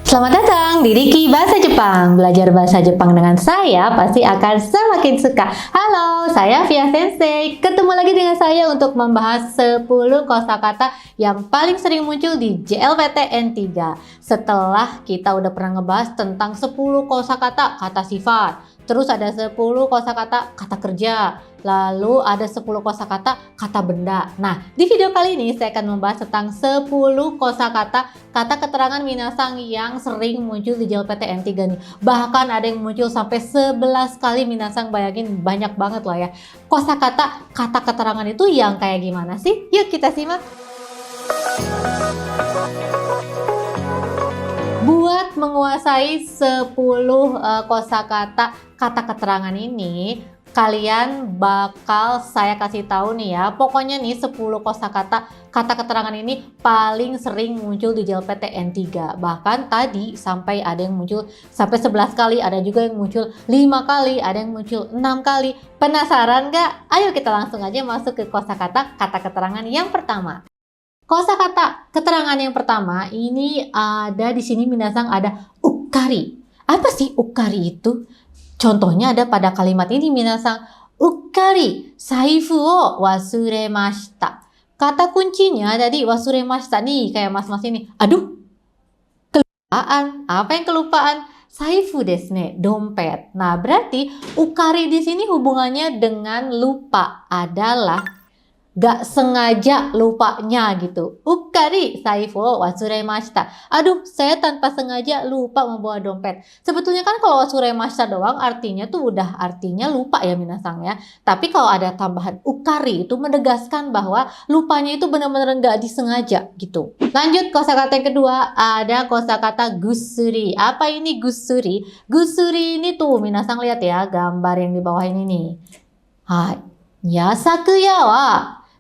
Selamat datang di Riki Bahasa Jepang. Belajar bahasa Jepang dengan saya pasti akan semakin suka. Halo, saya Via Sensei. Ketemu lagi dengan saya untuk membahas 10 kosakata yang paling sering muncul di JLPTN 3. Setelah kita udah pernah ngebahas tentang 10 kosakata kata sifat, terus ada 10 kosakata kata kerja, lalu ada 10 kosakata kata benda. Nah, di video kali ini saya akan membahas tentang 10 kosakata kata keterangan minasang yang sering muncul di JLPTN 3 nih. Bahkan ada yang muncul sampai 11 kali minasang, bayangin banyak banget lah ya. Kosakata kata keterangan itu yang kayak gimana sih? Yuk kita simak. Buat menguasai 10 kosakata kata keterangan ini, kalian bakal saya kasih tahu nih ya. Pokoknya nih 10 kosakata kata keterangan ini paling sering muncul di JLPTN 3. Bahkan tadi sampai ada yang muncul sampai 11 kali, ada juga yang muncul 5 kali, ada yang muncul 6 kali. Penasaran nggak? Ayo kita langsung aja masuk ke kosakata kata keterangan yang pertama. Kosakata keterangan yang pertama ini ada di sini minasang ada ukkari. Apa sih ukkari itu? Contohnya ada pada kalimat ini minasang, ukkari saifu o wasuremashita. Kata kuncinya tadi wasuremashita nih, kayak mas-mas ini. Aduh, kelupaan. Apa yang kelupaan? Saifu desu ne, dompet. Nah, berarti ukkari di sini hubungannya dengan lupa adalah gak sengaja lupanya gitu. Ukkari saifu o wasuremashita. Aduh, saya tanpa sengaja lupa membawa dompet. Sebetulnya kan kalau wasuremashita doang artinya tuh udah artinya lupa ya minasang ya. Tapi kalau ada tambahan ukkari itu menegaskan bahwa lupanya itu benar-benar gak disengaja gitu. Lanjut kosakata yang kedua, ada kosakata gusuri. Apa ini gusuri? Gusuri ini tuh minasang lihat ya gambar yang di bawah ini nih. Hai. Ya sakuya wa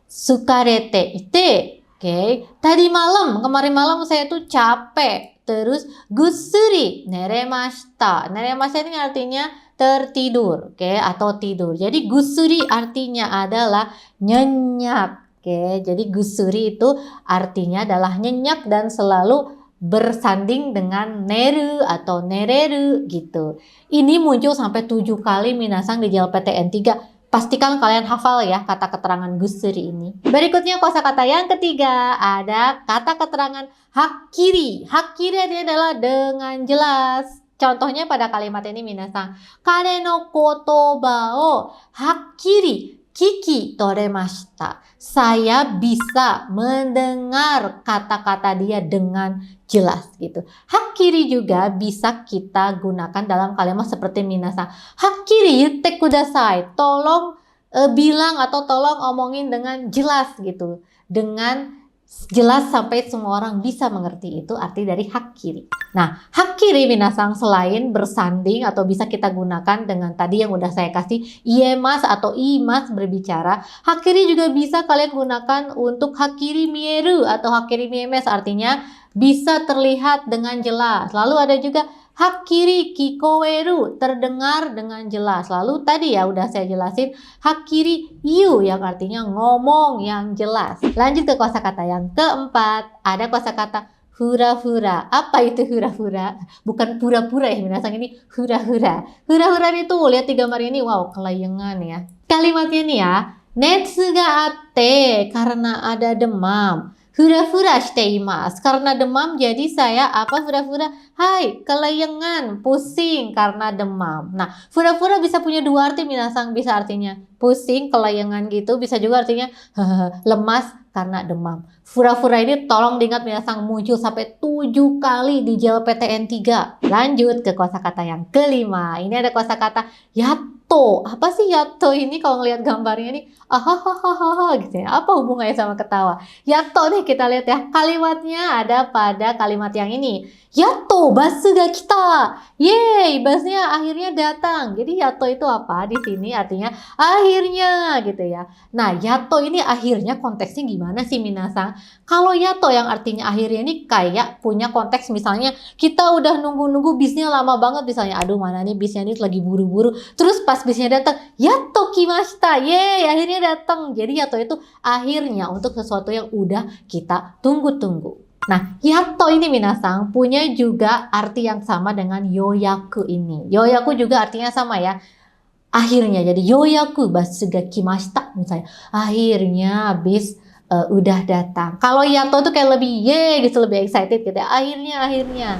sukarete ite. Oke, tadi malam, kemarin malam saya tuh capek. Terus gusuri neremashita. Neremashita ini artinya tertidur, oke, atau tidur. Jadi gusuri artinya adalah nyenyak. Oke, jadi gusuri itu artinya adalah nyenyak dan selalu bersanding dengan neru atau nereru gitu. Ini muncul sampai 7 kali minasang di JLPTN 3. Pastikan kalian hafal ya kata keterangan gusuri ini. Berikutnya kosakata yang ketiga, ada kata keterangan hakkiri. Hakkiri adalah dengan jelas. Contohnya pada kalimat ini minasang, kare no kotoba o hakkiri kiki toremashita. Saya bisa mendengar kata-kata dia dengan jelas gitu. Hakkiri juga bisa kita gunakan dalam kalimat seperti minasang, hakkiri yutte kudasai. Tolong bilang atau tolong omongin dengan jelas gitu. Dengan jelas sampai semua orang bisa mengerti, itu arti dari hakkiri. Nah, hakkiri minasang selain bersanding atau bisa kita gunakan dengan tadi yang udah saya kasih iemas atau imas berbicara, hakkiri juga bisa kalian gunakan untuk hakkiri mieru atau hakkiri miemes, artinya bisa terlihat dengan jelas. Lalu ada juga hakkiri kikoeru, terdengar dengan jelas. Lalu tadi ya udah saya jelasin hakkiri yu yang artinya ngomong yang jelas. Lanjut ke kosakata yang keempat, ada kosakata hura-hura. Apa itu hura-hura? Bukan pura-pura ya minasang, ini hura-hura. Hura-hura itu lihat di gambar ini, wow, kelayangan ya. Kalimatnya nih ya, netsu ga atte, karena ada demam. Hura-hura shite imasu, karena demam jadi saya apa hura-hura? Hai, kelayangan, pusing karena demam. Nah, hura-hura bisa punya dua arti minasang, bisa artinya pusing, kelayangan gitu, bisa juga artinya lemas karena demam. Fura-fura ini tolong diingat minasang muncul sampai 7 kali di JLPTN 3. Lanjut ke kosakata yang kelima. Ini ada kosakata yato. Apa sih yato ini? Kalau ngelihat gambarnya nih, ahahaha gitu ya. Apa hubungannya sama ketawa? Yato nih kita lihat ya. Kalimatnya ada pada kalimat yang ini. Yato basu ga kita. Yeay, busnya akhirnya datang. Jadi yato itu apa? Di sini artinya akhirnya gitu ya. Nah, yato ini akhirnya konteksnya gimana sih minasang? Kalau yato yang artinya akhirnya ini kayak punya konteks misalnya kita udah nunggu-nunggu bisnya lama banget misalnya. Aduh, mana nih bisnya ini lagi buru-buru. Terus pas bisnya datang, yato kimashita. Yeay, akhirnya datang. Jadi yato itu akhirnya untuk sesuatu yang udah kita tunggu-tunggu. Nah, yato ini minasang punya juga arti yang sama dengan yoyaku ini. Yoyaku juga artinya sama ya. Akhirnya, jadi yoyaku basu ga kimashita misalnya. Akhirnya udah datang. Kalau yato tuh kayak lebih ye gitu, lebih excited gitu ya. Akhirnya.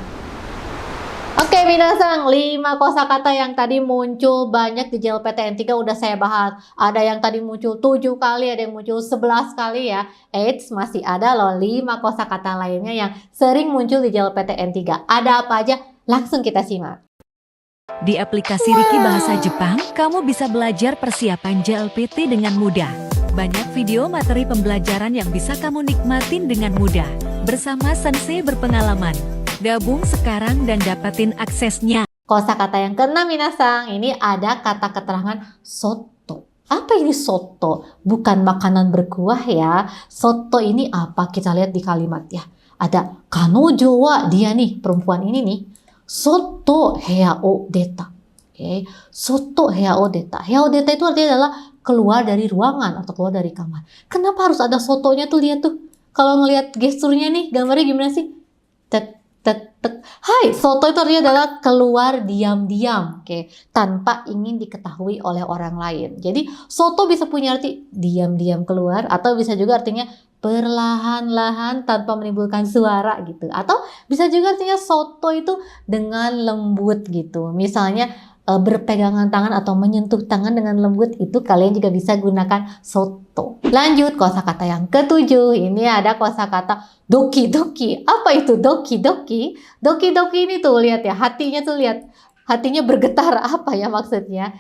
Oke, minasang, 5 kosakata yang tadi muncul banyak di JLPTN3 udah saya bahas. Ada yang tadi muncul 7 kali, ada yang muncul 11 kali ya. Eits, masih ada loh 5 kosakata lainnya yang sering muncul di JLPTN3. Ada apa aja? Langsung kita simak. Di aplikasi Riki Bahasa Jepang, kamu bisa belajar persiapan JLPT dengan mudah. Banyak video materi pembelajaran yang bisa kamu nikmatin dengan mudah. Bersama sensei berpengalaman. Gabung sekarang dan dapatin aksesnya. Kosakata yang keenam minasang, ini ada kata keterangan soto. Apa ini soto? Bukan makanan berkuah ya. Soto ini apa? Kita lihat di kalimat ya. Ada kanojo wa, dia nih, perempuan ini nih. Soto hea o deta. Oke, soto hea o deta. Hea o deta itu artinya adalah keluar dari ruangan atau keluar dari kamar. Kenapa harus ada sotonya tuh, lihat tuh. Kalau ngelihat gesturnya nih, gambarnya gimana sih? Tek. Hai, soto itu artinya adalah keluar diam-diam, oke, tanpa ingin diketahui oleh orang lain. Jadi soto bisa punya arti diam-diam keluar, atau bisa juga artinya perlahan-lahan tanpa menimbulkan suara gitu. Atau bisa juga artinya soto itu dengan lembut gitu. Misalnya berpegangan tangan atau menyentuh tangan dengan lembut, itu kalian juga bisa gunakan soto. Lanjut, kosakata yang ketujuh. Ini ada kosakata doki-doki. Apa itu doki-doki? Doki-doki ini tuh lihat ya, hatinya tuh lihat. Hatinya bergetar, apa ya maksudnya?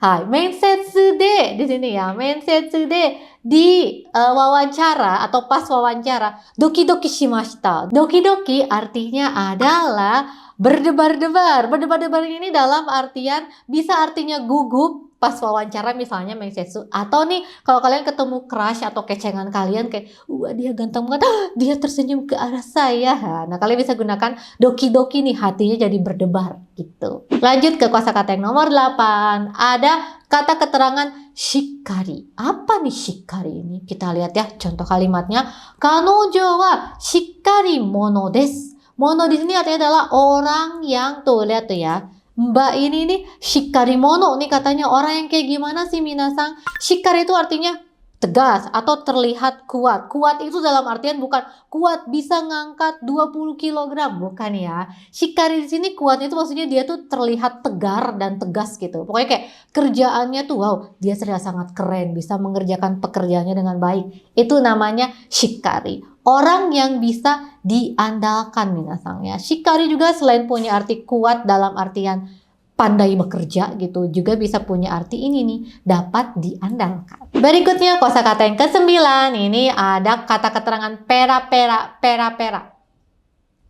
Hai, mensetsu de di sini ya. Mensetsu de di wawancara atau pas wawancara, doki-doki shimashita. Doki-doki artinya adalah berdebar-debar. Berdebar-debar ini dalam artian bisa artinya gugup pas wawancara, misalnya mensetsu, atau nih kalau kalian ketemu crush atau kecengan kalian kayak wah dia ganteng banget, dia tersenyum ke arah saya. Nah, kalian bisa gunakan doki-doki nih, hatinya jadi berdebar gitu. Lanjut ke kosakata yang nomor 8. Ada kata keterangan shikari. Apa nih shikari ini? Kita lihat ya contoh kalimatnya. Kanojo wa shikari mono desu. Mono di sini artinya adalah orang yang, tuh lihat tuh ya. Mbak ini nih shikari mono nih, katanya orang yang kayak gimana sih minasang? Shikari itu artinya tegas atau terlihat kuat. Kuat itu dalam artian bukan kuat bisa ngangkat 20 kg, bukan ya. Shikari di sini kuat itu maksudnya dia tuh terlihat tegar dan tegas gitu. Pokoknya kayak kerjaannya tuh wow, dia terlihat sangat keren, bisa mengerjakan pekerjaannya dengan baik. Itu namanya shikari. Orang yang bisa diandalkan minasang ya. Shikari juga selain punya arti kuat dalam artian pandai bekerja gitu, juga bisa punya arti ini nih, dapat diandalkan. Berikutnya kosakata yang ke-9, ini ada kata keterangan pera-pera.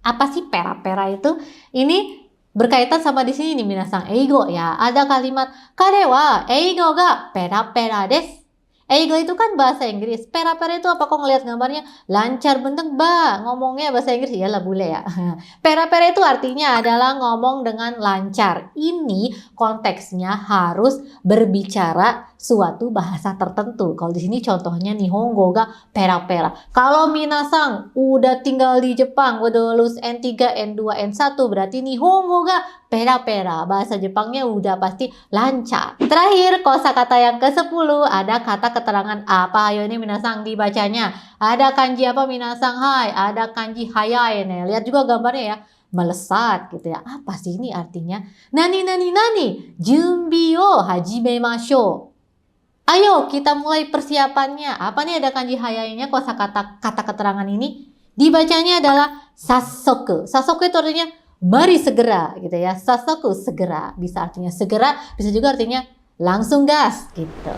Apa sih pera-pera itu? Ini berkaitan sama di sini nih minasang, eigo ya. Ada kalimat kare wa eigo ga pera-pera desu. Eigo itu kan bahasa Inggris. Pera-pera itu apa? Kok ngelihat gambarnya lancar bener mbak, ngomongnya bahasa Inggris, iyalah bule ya. Pera-pera itu artinya adalah ngomong dengan lancar. Ini konteksnya harus berbicara suatu bahasa tertentu. Kalau di sini contohnya nihongo ga pera-pera. Kalau minasang udah tinggal di Jepang, udah lulus N3, N2, N1, berarti nihongo ga pera-pera. Bahasa Jepangnya udah pasti lancar. Terakhir, kosakata yang ke-10 ada kata keterangan apa? Ayo ini minasang dibacanya. Ada kanji apa minasang? Hai, ada kanji hayai nih. Lihat juga gambarnya ya. Melesat gitu ya. Apa sih ini artinya? Nani. Junbi o hajimemashou. Ayo kita mulai persiapannya. Apa nih ada kanji hayainya? Kosakata kata keterangan ini dibacanya adalah sasoku. Sasoku itu artinya mari segera gitu ya. Sasoku segera. Bisa artinya segera, bisa juga artinya langsung gas gitu.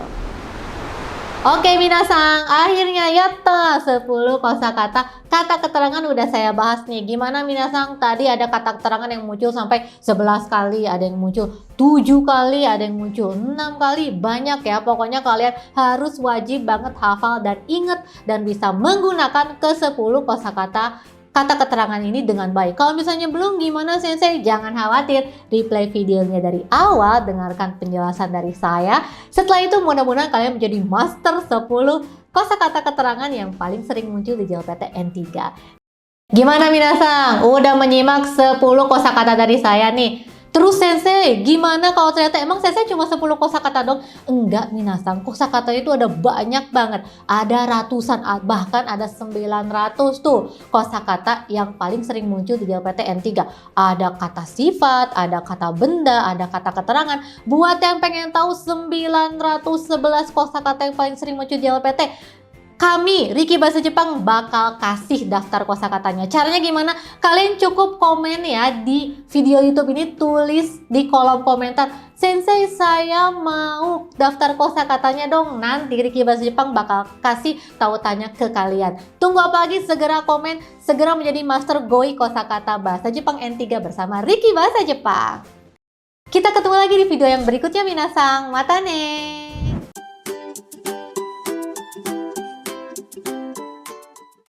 Oke minasang, akhirnya yatta 10 kosakata kata keterangan udah saya bahas nih. Gimana minasang? Tadi ada kata keterangan yang muncul sampai 11 kali, ada yang muncul 7 kali, ada yang muncul 6 kali. Banyak ya, pokoknya kalian harus wajib banget hafal dan inget dan bisa menggunakan ke-10 kosakata kata keterangan ini dengan baik. Kalau misalnya belum, gimana sensei? Jangan khawatir, replay videonya dari awal, dengarkan penjelasan dari saya. Setelah itu mudah-mudahan kalian menjadi master 10 kosakata keterangan yang paling sering muncul di JLPTN 3. Gimana minasang? Udah menyimak 10 kosakata dari saya nih. Terus Sensei, gimana kalau ternyata emang Sensei cuma 10 kosakata dong? Enggak minasang, kosakata itu ada banyak banget. Ada ratusan, bahkan ada 900 tuh kosakata yang paling sering muncul di JLPT N3. Ada kata sifat, ada kata benda, ada kata keterangan. Buat yang pengen tahu 911 kosakata yang paling sering muncul di JLPT, kami, Riki Bahasa Jepang, bakal kasih daftar kosakatanya. Caranya gimana? Kalian cukup komen ya di video YouTube ini, tulis di kolom komentar, Sensei saya mau daftar kosakatanya dong. Nanti Riki Bahasa Jepang bakal kasih tautannya ke kalian. Tunggu apa lagi? Segera komen, segera menjadi Master Goi Kosakata Bahasa Jepang N3 bersama Riki Bahasa Jepang. Kita ketemu lagi di video yang berikutnya minasang. Mata ne!